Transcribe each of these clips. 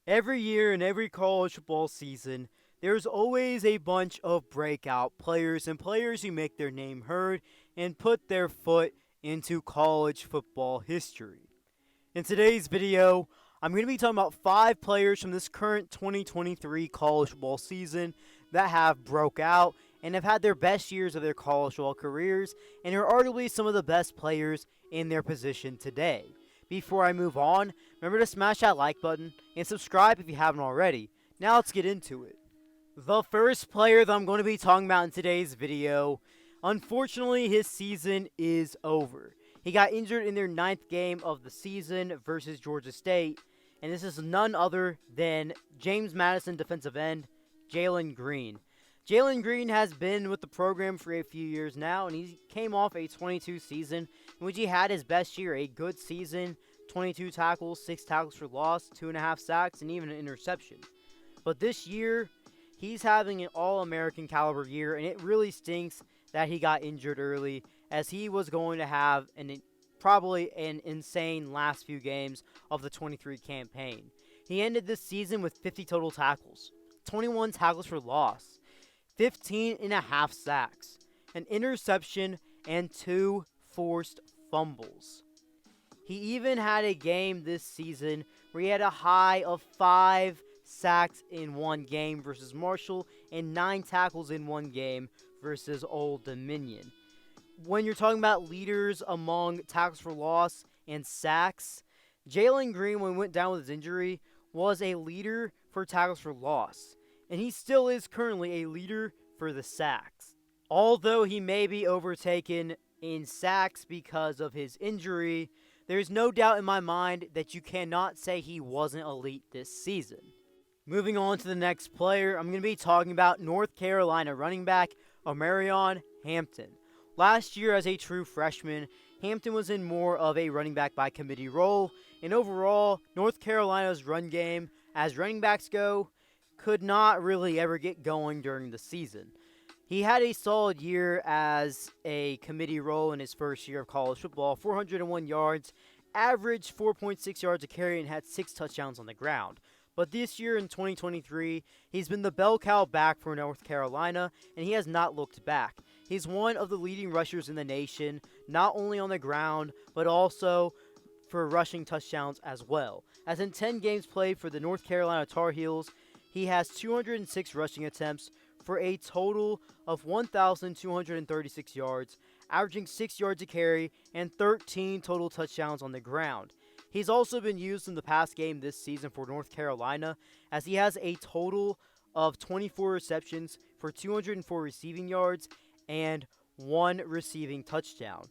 Every year in every college football season, there's always a bunch of breakout players and players who make their name heard and put their foot into college football history. In today's video, I'm going to be talking about 5 players from this current 2023 college football season that have broke out and have had their best years of their college football careers and are arguably some of the best players in their position today. Before I move on, remember to smash that like button and subscribe if you haven't already. Now let's get into it. The first player that I'm going to be talking about in today's video, unfortunately his season is over. He got injured in their 9th game of the season versus Georgia State, and this is none other than James Madison defensive end, Jalen Green. Jalen Green has been with the program for a few years now, and he came off a 22 season in which he had his best year, a good season, 22 tackles, 6 tackles for loss, 2.5 sacks, and even an interception. But this year, he's having an All-American caliber year, and it really stinks that he got injured early, as he was going to have probably an insane last few games of the 23 campaign. He ended this season with 50 total tackles, 21 tackles for loss, 15.5 sacks, an interception, and 2 forced fumbles. He even had a game this season where he had a high of 5 sacks in one game versus Marshall and 9 tackles in one game versus Old Dominion. When you're talking about leaders among tackles for loss and sacks, Jalen Green, when he went down with his injury, was a leader for tackles for loss, and he still is currently a leader for the sacks. Although he may be overtaken in sacks because of his injury, there's no doubt in my mind that you cannot say he wasn't elite this season. Moving on to the next player, I'm going to be talking about North Carolina running back Omarion Hampton. Last year as a true freshman, Hampton was in more of a running back by committee role, and overall, North Carolina's run game, as running backs go, could not really ever get going during the season. He had a solid year as a committee role in his first year of college football, 401 yards, averaged 4.6 yards a carry, and had 6 touchdowns on the ground. But this year in 2023, he's been the bell cow back for North Carolina, and he has not looked back. He's one of the leading rushers in the nation, not only on the ground, but also for rushing touchdowns as well. As in 10 games played for the North Carolina Tar Heels, he has 206 rushing attempts for a total of 1,236 yards, averaging 6 yards a carry, and 13 total touchdowns on the ground. He's also been used in the past game this season for North Carolina, as he has a total of 24 receptions for 204 receiving yards and 1 receiving touchdown.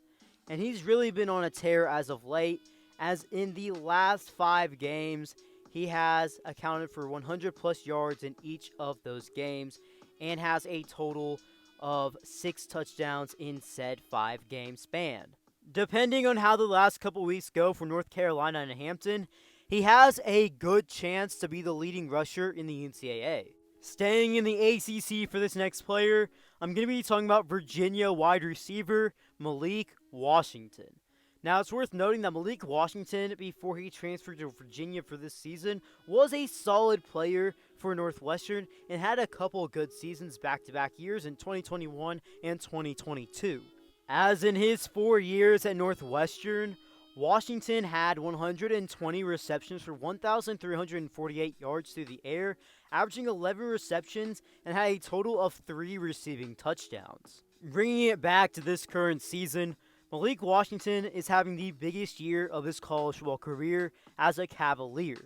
And he's really been on a tear as of late, as in the last 5 games, he has accounted for 100 plus yards in each of those games and has a total of 6 touchdowns in said 5-game span. Depending on how the last couple weeks go for North Carolina and Hampton, he has a good chance to be the leading rusher in the NCAA. Staying in the ACC for this next player, I'm going to be talking about Virginia wide receiver Malik Washington. Now, it's worth noting that Malik Washington, before he transferred to Virginia for this season, was a solid player for Northwestern and had a couple of good seasons back-to-back years in 2021 and 2022. As in his 4 years at Northwestern, Washington had 120 receptions for 1,348 yards through the air, averaging 11 receptions, and had a total of 3 receiving touchdowns. Bringing it back to this current season, Malik Washington is having the biggest year of his college football career as a Cavalier.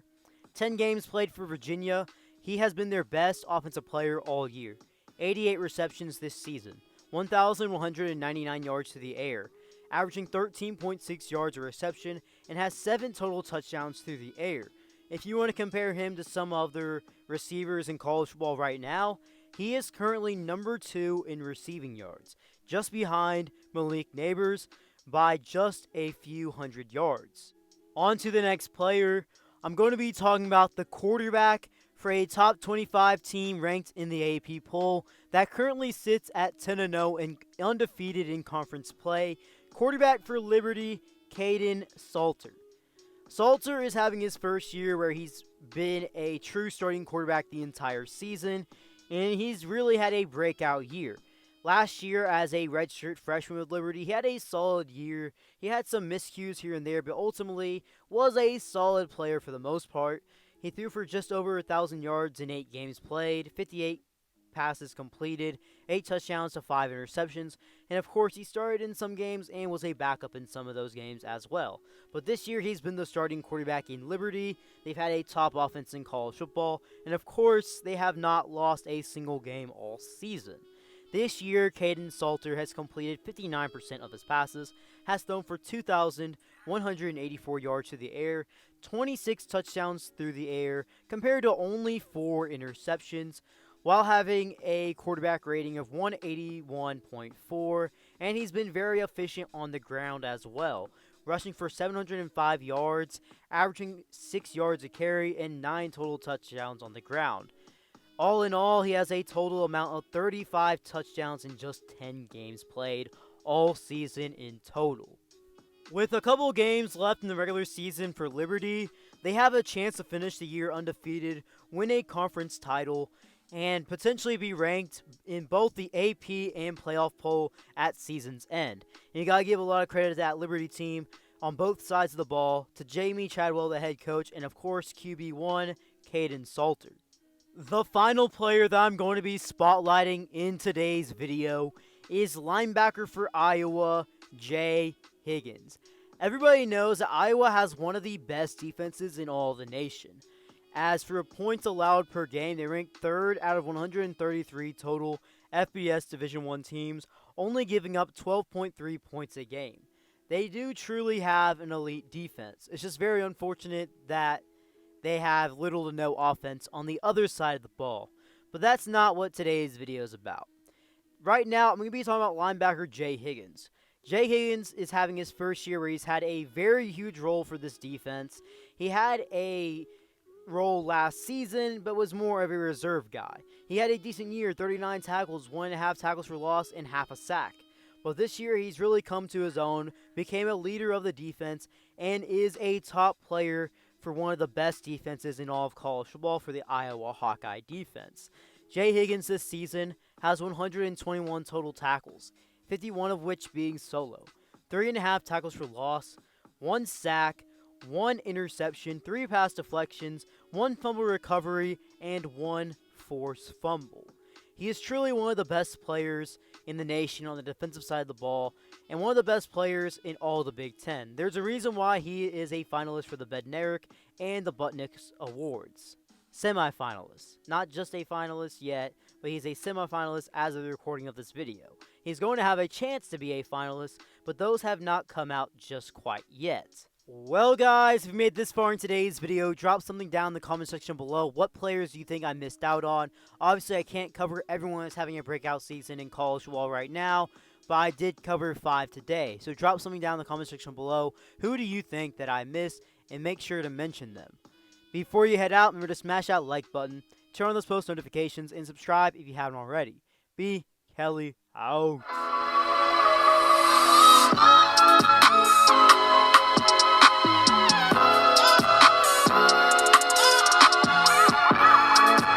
10 games played for Virginia, he has been their best offensive player all year. 88 receptions this season, 1,199 yards to the air, averaging 13.6 yards a reception, and has 7 total touchdowns through the air. If you want to compare him to some other receivers in college football right now, he is currently number 2 in receiving yards, just behind Malik Neighbors by just a few hundred yards. On to the next player. I'm going to be talking about the quarterback for a top 25 team ranked in the AP poll that currently sits at 10-0 and undefeated in conference play. Quarterback for Liberty, Caden Salter. Salter is having his first year where he's been a true starting quarterback the entire season, and he's really had a breakout year. Last year, as a redshirt freshman with Liberty, he had a solid year. He had some miscues here and there, but ultimately was a solid player for the most part. He threw for just over 1,000 yards in 8 games played, 58 passes completed, 8 touchdowns to 5 interceptions, and of course he started in some games and was a backup in some of those games as well. But this year he's been the starting quarterback in Liberty. They've had a top offense in college football, and of course they have not lost a single game all season. This year, Caden Salter has completed 59% of his passes, has thrown for 2,184 yards through the air, 26 touchdowns through the air, compared to only 4 interceptions, while having a quarterback rating of 181.4, and he's been very efficient on the ground as well, rushing for 705 yards, averaging 6 yards a carry, and 9 total touchdowns on the ground. All in all, he has a total amount of 35 touchdowns in just 10 games played, all season in total. With a couple games left in the regular season for Liberty, they have a chance to finish the year undefeated, win a conference title, and potentially be ranked in both the AP and playoff poll at season's end. And you gotta give a lot of credit to that Liberty team on both sides of the ball, to Jamie Chadwell, the head coach, and of course QB1, Caden Salter. The final player that I'm going to be spotlighting in today's video is linebacker for Iowa, Jay Higgins. Everybody knows that Iowa has one of the best defenses in all the nation. As for points allowed per game, they rank 3rd out of 133 total FBS Division I teams, only giving up 12.3 points a game. They do truly have an elite defense. It's just very unfortunate that they have little to no offense on the other side of the ball. But that's not what today's video is about. Right now, I'm going to be talking about linebacker Jay Higgins. Jay Higgins is having his first year where he's had a very huge role for this defense. He had a role last season, but was more of a reserve guy. He had a decent year, 39 tackles, 1.5 tackles for loss, and half a sack. But this year, he's really come to his own, became a leader of the defense, and is a top player for one of the best defenses in all of college football for the Iowa Hawkeye defense. Jay Higgins this season has 121 total tackles, 51 of which being solo, 3.5 tackles for loss, 1 sack, 1 interception, 3 pass deflections, 1 fumble recovery, and 1 forced fumble. He is truly one of the best players in the nation on the defensive side of the ball, and one of the best players in all the Big Ten. There's a reason why he is a finalist for the Bednarik and the Butniks Awards. Semi-finalist. Not just a finalist yet, but he's a semi-finalist as of the recording of this video. He's going to have a chance to be a finalist, but those have not come out just quite yet. Well guys, if you made this far in today's video, drop something down in the comment section below. What players do you think I missed out on? Obviously, I can't cover everyone that's having a breakout season in college football right now, but I did cover 5 today. So drop something down in the comment section below. Who do you think that I missed? And make sure to mention them. Before you head out, remember to smash that like button, turn on those post notifications, and subscribe if you haven't already. Be Kelly out.